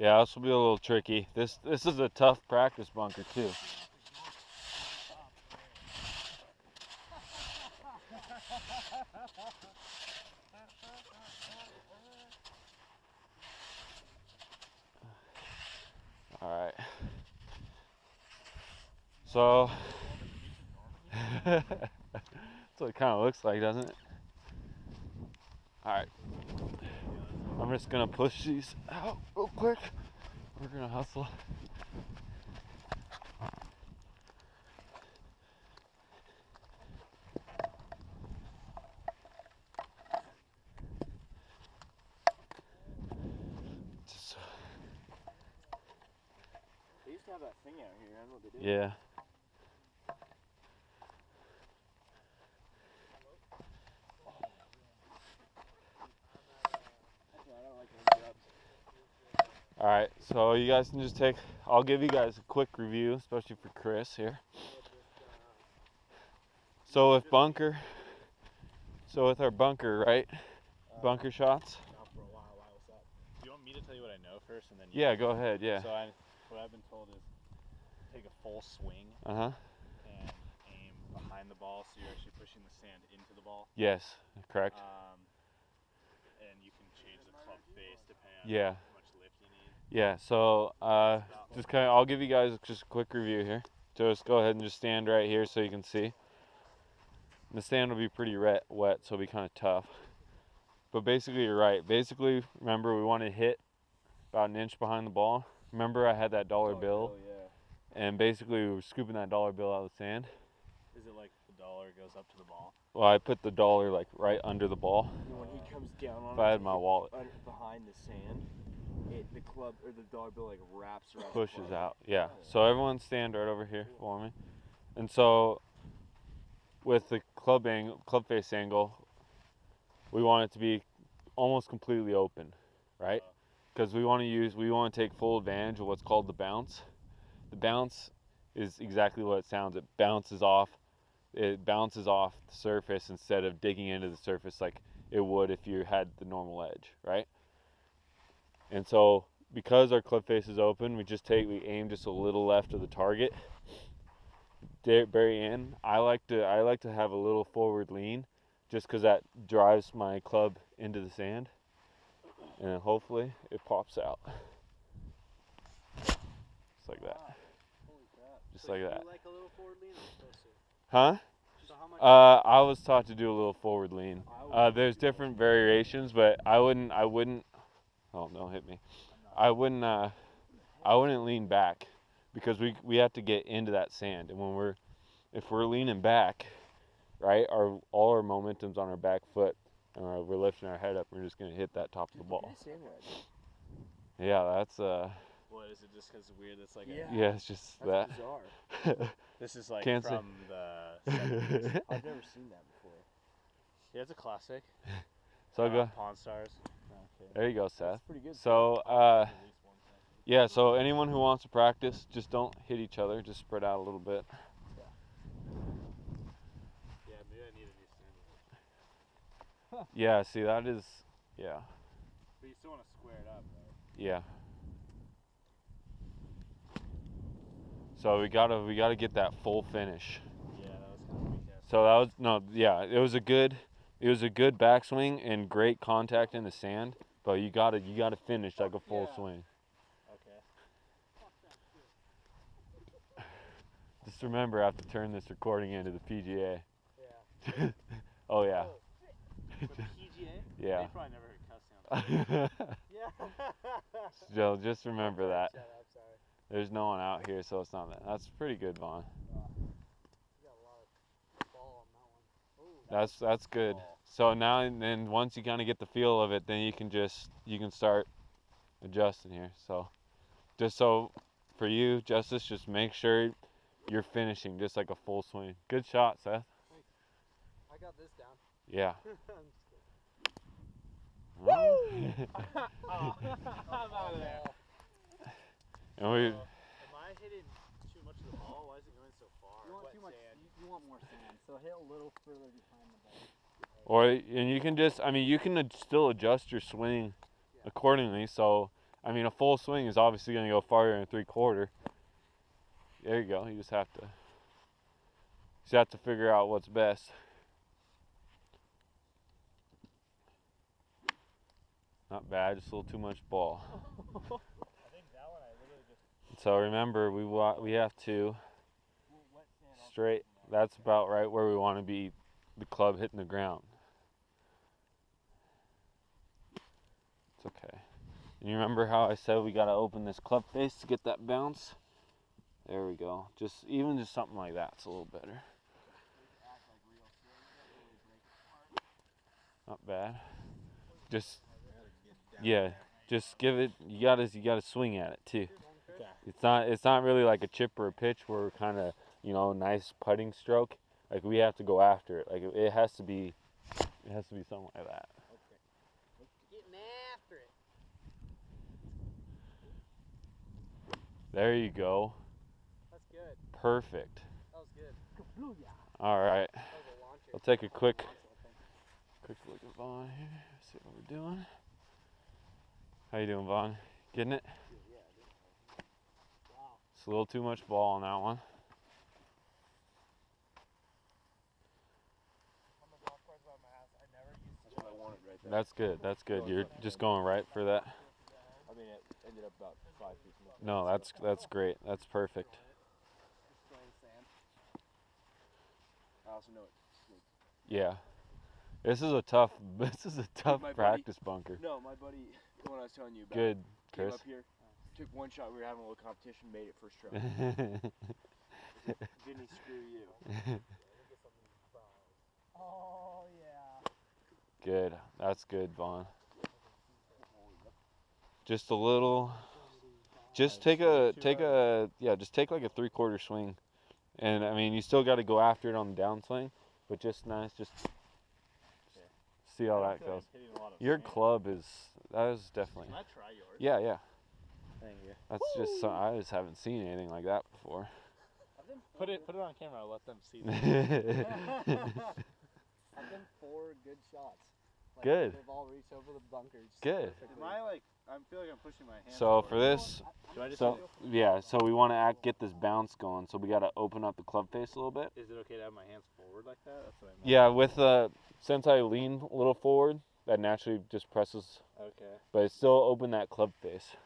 Yeah, this will be a little tricky. This is a tough practice bunker too. All right. So that's what it kind of looks like, doesn't it? All right. I'm just gonna push these out real quick. We're gonna hustle. They used to have that thing out here. I don't know what they did. Yeah. All right, so you guys can just take, I'll give you guys a quick review, especially for Chris here. So with our bunker, right? Bunker shots. For a while. Why was that? Do you want me to tell you what I know first, and then? Yeah, go ahead. Yeah. So what I've been told is take a full swing. Uh-huh. And aim behind the ball, so you're actually pushing the sand into the ball. Yes, correct. And you can change the club face depending on how much lift you need. Yeah. So just kind of, I'll give you guys just a quick review here. Just go ahead and just stand right here so you can see. The sand will be pretty wet, so it'll be kind of tough. But basically, you're right. Basically, remember, we want to hit about an inch behind the ball. Remember, I had that dollar bill? Yeah. And basically, we were scooping that dollar bill out of the sand. Is it like the dollar goes up to the ball? Well, I put the dollar like right under the ball. When he comes down on if I had my wallet. Behind the sand, the club or the dollar bill like wraps around. Pushes out. Yeah. So everyone stand right over here for me. And so with the club face angle, we want it to be almost completely open, right? Because we want to take full advantage of what's called the bounce. The bounce is exactly what it sounds. It bounces off the surface instead of digging into the surface like it would if you had the normal edge, right? And so because our club face is open, we aim just a little left of the target. Bury in. I like to have a little forward lean, just because that drives my club into the sand, and then hopefully it pops out, just like that. Holy crap. Just like that. You like a little forward lean or supposed to? Huh? So how much? I was taught to do a little forward lean. There's different variations, but I wouldn't. Oh, don't hit me. I wouldn't lean back, because we have to get into that sand, and if we're leaning back, right, all our momentum's on our back foot, and we're lifting our head up, we're just gonna hit that top of the ball. Yeah, that's What is it? Just because it's weird? It's like yeah, it's just that's that. bizarre. This is like Can't from the 70s. I've never seen that before. Yeah, it's a classic. So go. Pawn Stars. Okay. There you go, Seth. That's pretty good. So yeah, so anyone who wants to practice, just don't hit each other. Just spread out a little bit. Yeah, maybe I need a new sandal. Yeah, see, that is, yeah. But you still want to square it up, right? Yeah. So we gotta get that full finish. Yeah, that was kind of weak. So that was it was a good backswing and great contact in the sand, but you gotta finish like a full swing. Okay. Just remember, I have to turn this recording into the PGA. Yeah. Oh yeah. For the PGA? Yeah. They probably never heard cuss sounds. Yeah. Joe, just remember that. Shut up, sorry. There's no one out here, so it's not that. That's pretty good, Vaughn. You got a lot of ball on that one. Ooh, That's good. So now and then, once you kind of get the feel of it, then you can start adjusting here. So just so for you, Justice, just make sure you're finishing just like a full swing. Good shot, Seth. Thanks. I got this down. Yeah. Woo! Oh, I'm out of there. And we. Am I hitting too much of the ball? Why is it going so far? You want too much sand. You want more sand, so hit a little further behind the ball. And you can still adjust your swing accordingly. So I mean, a full swing is obviously going to go farther than 3/4. There you go. You just have to figure out what's best. Not bad, just a little too much ball. I think that one I literally just. So remember, we have to straight. That's about right where we want to be. The club hitting the ground. It's okay. And you remember how I said we got to open this club face to get that bounce? There we go. Just something like that's a little better. Not bad. Just give it. You gotta swing at it too. Okay. It's not really like a chip or a pitch where we're kind of nice putting stroke. Like we have to go after it. Like it has to be something like that. Okay. Getting after it. There you go. That's good. Perfect. That was good. All right. That was a launcher. I'll take a quick look at Vaughn here. See what we're doing. How you doing, Vaughn? Getting it? Wow. It's a little too much ball on that one. That's what I wanted right there. That's good. That's good. You're just going right for that. I mean, it ended up about 5 feet from the No, that's great. That's perfect. I also know it. Yeah. This is a tough My buddy- practice bunker. No, my buddy, the one I was telling you about. Good, Came Chris. up here, took one shot. We were having a little competition, made it first try. Didn't he screw you? Oh yeah. Good. That's good, Vaughn. Just a little. Just take like a 3/4 swing, and I mean you still got to go after it on the downswing, but just nice. Just see how that goes. Your club is definitely. Can I try yours? Yeah. Thank you. That's just I just haven't seen anything like that before. Put it on camera. I'll let them see that. I've done 4 good shots. Like, Good. They've all reached over the bunker. just Good. perfectly. Am I like? I feel like I'm pushing my hands. So for this, Do I just so we want to get this bounce going. So we got to open up the club face a little bit. Is it okay to have my hands forward like that? That's what I meant. Yeah, with since I lean a little forward, that naturally just presses, Okay. but it still open that club face.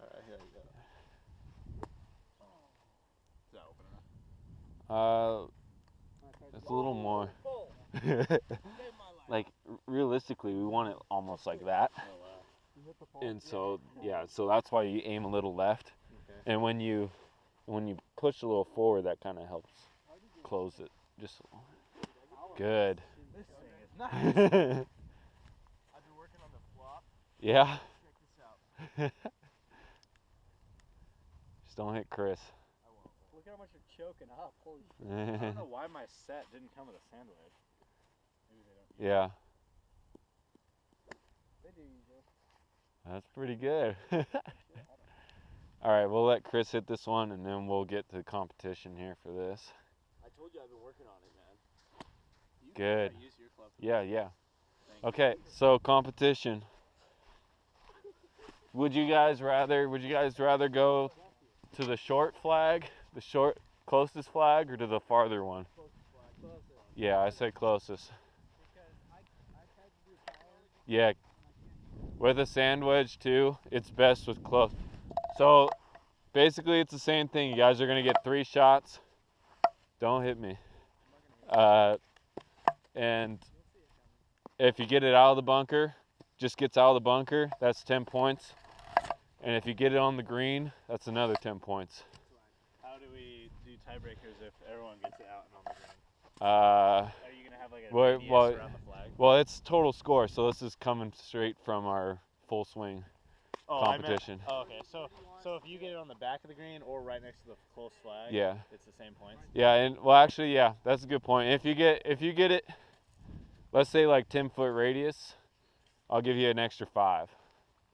All right. Here we go. Is that open enough? It's a little more. Like realistically, we want it almost like that, Oh wow. You hit the pole. and so so that's why you aim a little left, Okay. and when you push a little forward, that kind of helps close it. Just a little. Good. This thing is nice. I've been working on the flop. Yeah. Check this out. Just don't hit Chris. Look how much you're choking up. Holy shit. I don't know why my set didn't come with a sand wedge. Maybe they don't. Yeah, They do usually. that's pretty good. All right, we'll let Chris hit this one, and then we'll get to the competition here for this. I told you I've been working on it, man. You Good. Use your club. Yeah. Thank you. Okay, so competition. Would you guys rather go to the short flag, the closest flag, or to the farther one? Yeah, I say closest. Yeah, with a sand wedge too, it's best with close. So basically it's the same thing. You guys are gonna get 3 shots. Don't hit me. And if you get it out of the bunker, just gets out of the bunker, that's 10 points. And if you get it on the green, that's another 10 points. How do we do tiebreakers if everyone gets it out and on the green? Uh, Are you gonna have like a Well, radius well, around the flag? well, it's total score, so this is coming straight from our full swing competition. Okay, so if you get it on the back of the green or right next to the close flag, Yeah. it's the same points. Yeah, and well, actually, yeah, that's a good point. If you get it, let's say like 10-foot radius, I'll give you an extra 5.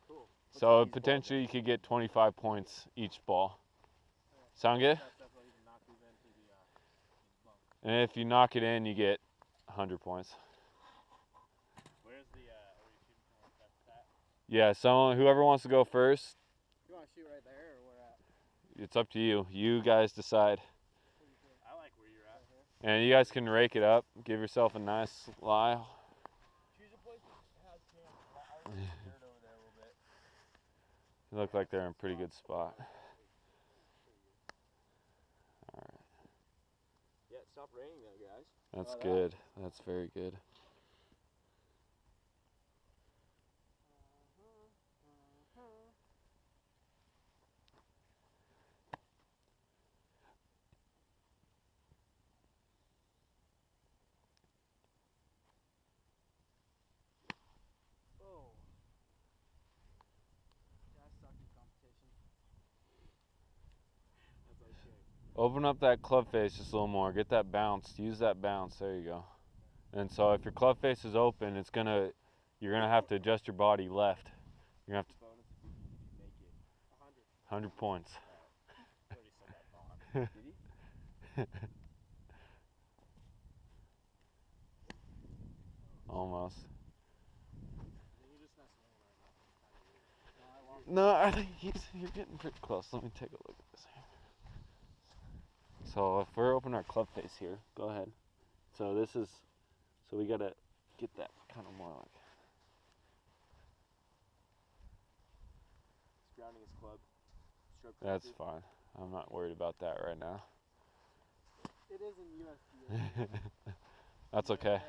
Cool. So potentially you could get 25 points each ball. Sound good? And if you knock it in, you get 100 points. Where's the? Are we shooting from where that's at? Yeah, whoever wants to go first, You want to shoot right there or where at? it's up to you. You guys decide. I like where you're at. And you guys can rake it up. Give yourself a nice lie. Choose a place that has camp. I was scared over there a little bit. They look like they're in a pretty good spot. Alright. Yeah, it stopped raining though, guys. That's good. That's very good. Oh. Yeah, I suck in competition. That's okay. Open up that club face just a little more. Get that bounce. Use that bounce. There you go. And so if your club face is open, you're gonna have to adjust your body left. You're gonna have to Bonus if you make it. 100. 100 points. He already said that thought. Did he? Almost. You're just not swinging right enough. No, I think you're getting pretty close. Let me take a look at this here. So if we're opening our club face here, go ahead. So we gotta get that kind of more like. He's grounding his club. Stroke That's corrected. fine. I'm not worried about that right now. It is in USDA. That's okay.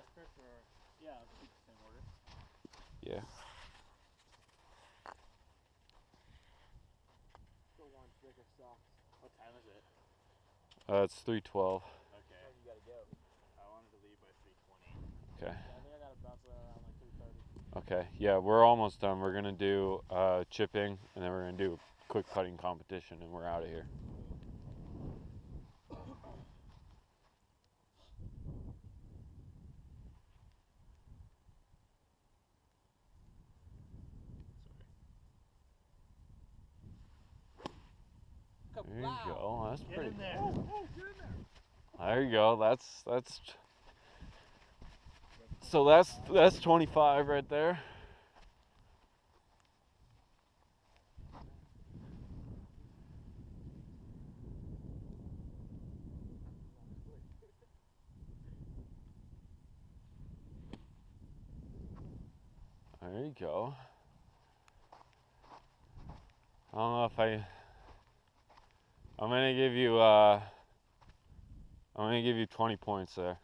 Yeah, I'll keep the same order. Yeah. Still one trigger sucks. What time is it? It's 3:12. Okay. You gotta go. I wanted to leave by 3:20. Okay. Yeah, I think I gotta bounce around like 3:30. Okay. Yeah, we're almost done. We're gonna do chipping, and then we're gonna do a quick putting competition, and we're out of here. There you go. That's Get pretty. in there. There you go. That's. So that's 25 right there. There you go. I don't know if I'm gonna give you 20 points there.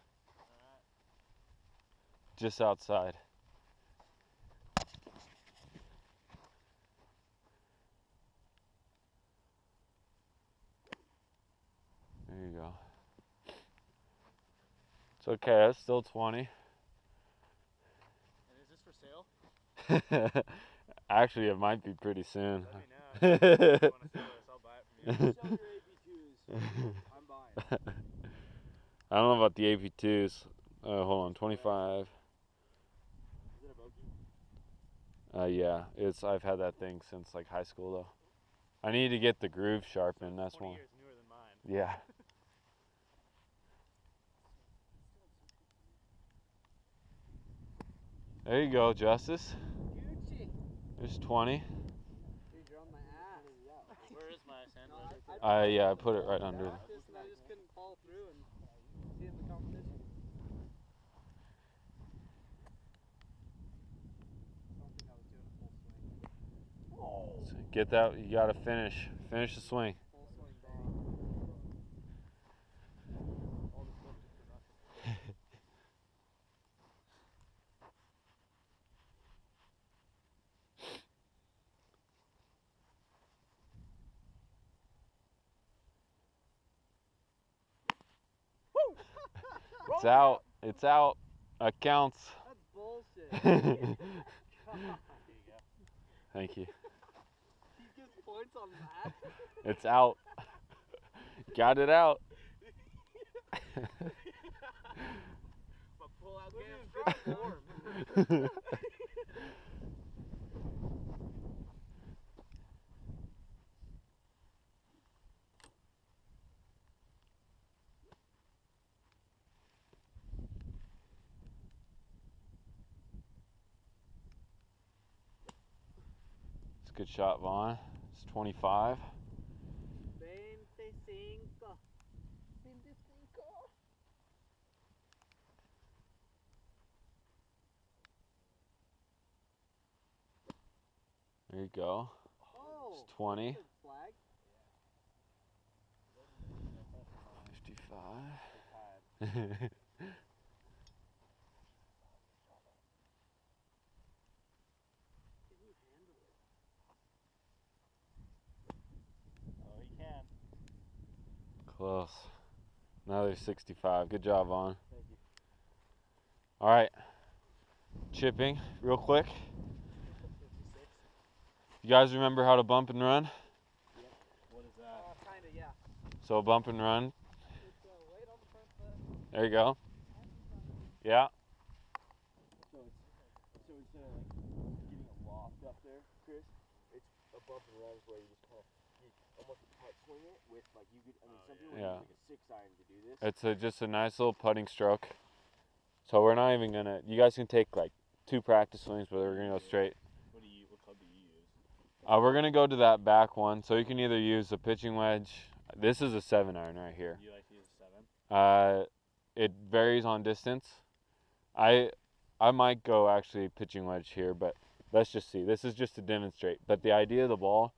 Just outside. There you go. It's okay, that's still 20. And is this for sale? Actually, it might be pretty soon. Let me know. If you want to sell this, I'll buy it from you. Sell your AP2s. I'm buying. I don't know about the AP2s. Hold on, 25. Is it a bogey? Yeah, I've had that thing since like high school though. I need to get the groove sharpened. That's 20 one. years newer than mine. Yeah. There you go, Justice. Gucci. There's 20. Dude, you're on my ass. Where is my sand No, razor? Yeah, I put it right under. practiced and I just couldn't follow through and see in the competition. I don't think I was doing a full swing. Get that. You gotta finish. Finish the swing. Full swing ball. All the clips just for nothing. It's out. It's out. That counts. That's bullshit. Here you go. Thank you. He gives points on that. It's out. Got it out. But pull out Look Gam's at his dry form. good shot, Vaughn. It's 25. 25. 25. There you go. Oh, It's 20. good flag. 55. Can you handle it? Oh, he can. Close. Another 65. Good job, Vaughn. Thank you. All right. Chipping, real quick. 56. You guys remember how to bump and run? What is that? Kinda, yeah. So bump and run. It's weight on the front foot. There you go. Yeah. So instead of like getting a loft up there, Chris, it's a bump and run where you just kind of almost putt swing it with like you could. I mean, some people Yeah. use like a 6-iron to do this. It's just a nice little putting stroke. So we're not even gonna. You guys can take like 2 practice swings, but we're gonna go straight. What club do you use? We're gonna go to that back one. So you can either use a pitching wedge. This is a 7-iron right here. You like to use a 7? It varies on distance. I might go actually pitching wedge here, but let's just see. This is just to demonstrate. But the idea of the ball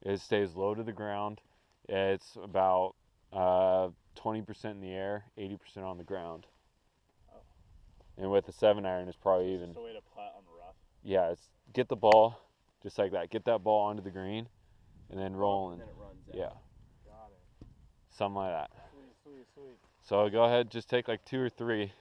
is stays low to the ground. It's about 20% in the air, 80% on the ground. Oh. And with a 7-iron, it's probably even. It's a way to putt on rough. Yeah, it's get the ball just like that. Get that ball onto the green, and then roll. And then it runs out. Yeah, Got it. something like that. Sweet. So go ahead, just take like 2 or 3.